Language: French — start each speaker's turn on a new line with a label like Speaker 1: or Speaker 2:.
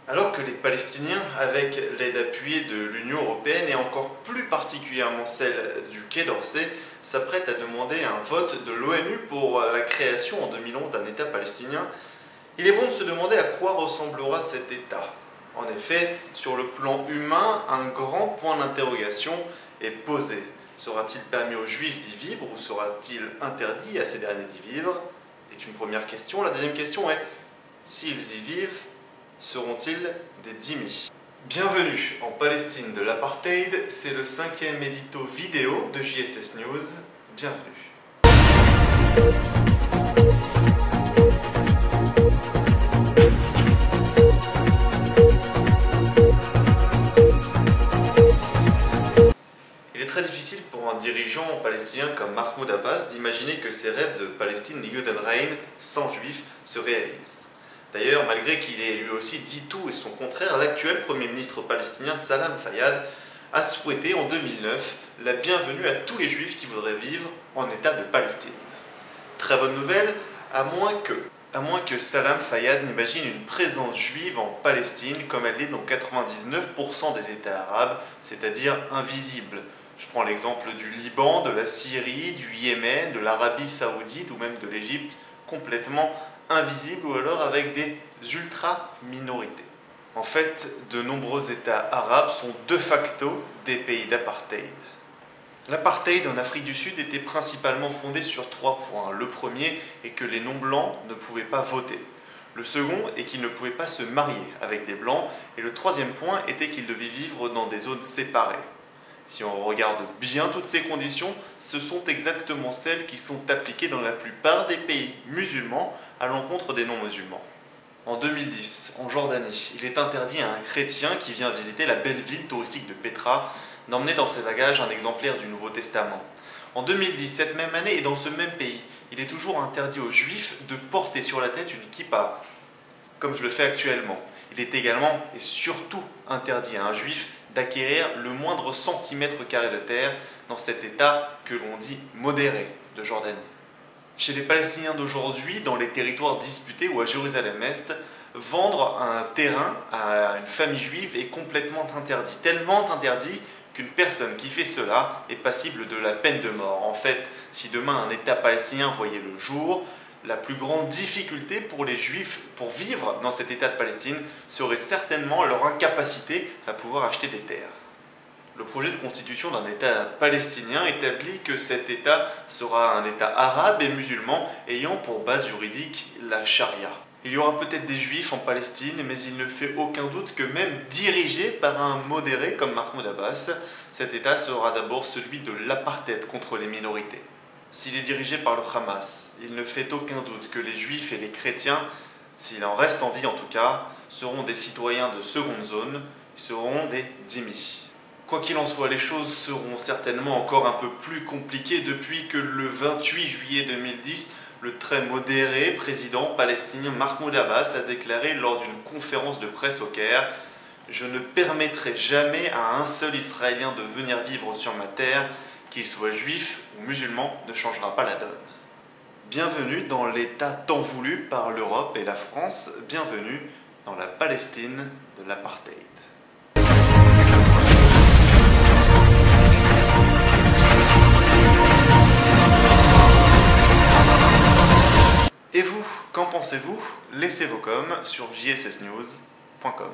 Speaker 1: Alors que les Palestiniens, avec l'aide appuyée de l'Union européenne et encore plus particulièrement celle du Quai d'Orsay, s'apprêtent à demander un vote de l'ONU pour la création en 2011 d'un État palestinien, il est bon de se demander à quoi ressemblera cet État. En effet, sur le plan humain, un grand point d'interrogation est posé. Sera-t-il permis aux Juifs d'y vivre ou sera-t-il interdit à ces derniers d'y vivre? C'est une première question. La deuxième question est, s'ils y vivent, seront-ils des dhimmis? Bienvenue en Palestine de l'apartheid, c'est le 5e édito vidéo de JSS News. Bienvenue. Il est très difficile pour un dirigeant palestinien comme Mahmoud Abbas d'imaginer que ses rêves de Palestine Golden Reign sans juifs se réalisent. D'ailleurs, malgré qu'il ait lui aussi dit tout et son contraire, l'actuel Premier ministre palestinien Salam Fayyad a souhaité en 2009 la bienvenue à tous les juifs qui voudraient vivre en État de Palestine. Très bonne nouvelle, à moins que Salam Fayyad n'imagine une présence juive en Palestine comme elle l'est dans 99% des États arabes, c'est-à-dire invisible. Je prends l'exemple du Liban, de la Syrie, du Yémen, de l'Arabie Saoudite ou même de l'Égypte, complètement invisible ou alors avec des ultra-minorités. En fait, de nombreux États arabes sont de facto des pays d'apartheid. L'apartheid en Afrique du Sud était principalement fondé sur 3 points. Le premier est que les non-blancs ne pouvaient pas voter. Le second est qu'ils ne pouvaient pas se marier avec des blancs. Et le troisième point était qu'ils devaient vivre dans des zones séparées. Si on regarde bien toutes ces conditions, ce sont exactement celles qui sont appliquées dans la plupart des pays musulmans à l'encontre des non-musulmans. En 2010, en Jordanie, il est interdit à un chrétien qui vient visiter la belle ville touristique de Petra d'emmener dans ses bagages un exemplaire du Nouveau Testament. En 2010, cette même année et dans ce même pays, il est toujours interdit aux juifs de porter sur la tête une kippa, comme je le fais actuellement. Il est également et surtout interdit à un juif d'acquérir le moindre centimètre carré de terre dans cet état que l'on dit modéré de Jordanie. Chez les Palestiniens d'aujourd'hui, dans les territoires disputés ou à Jérusalem-Est, vendre un terrain à une famille juive est complètement interdit. Tellement interdit qu'une personne qui fait cela est passible de la peine de mort. En fait, si demain un État palestinien voyait le jour, la plus grande difficulté pour les Juifs pour vivre dans cet État de Palestine serait certainement leur incapacité à pouvoir acheter des terres. Le projet de constitution d'un État palestinien établit que cet État sera un État arabe et musulman ayant pour base juridique la charia. Il y aura peut-être des Juifs en Palestine, mais il ne fait aucun doute que même dirigé par un modéré comme Mahmoud Abbas, cet État sera d'abord celui de l'apartheid contre les minorités. S'il est dirigé par le Hamas, il ne fait aucun doute que les Juifs et les chrétiens, s'il en reste en vie en tout cas, seront des citoyens de seconde zone, seront des dhimmis. Quoi qu'il en soit, les choses seront certainement encore un peu plus compliquées depuis que le 28 juillet 2010, le très modéré président palestinien Mahmoud Abbas a déclaré lors d'une conférence de presse au Caire « Je ne permettrai jamais à un seul Israélien de venir vivre sur ma terre, qu'il soit juif ou musulman, ne changera pas la donne. » Bienvenue dans l'État tant voulu par l'Europe et la France, bienvenue dans la Palestine de l'apartheid. Et vous, qu'en pensez-vous? Laissez vos coms sur jssnews.com.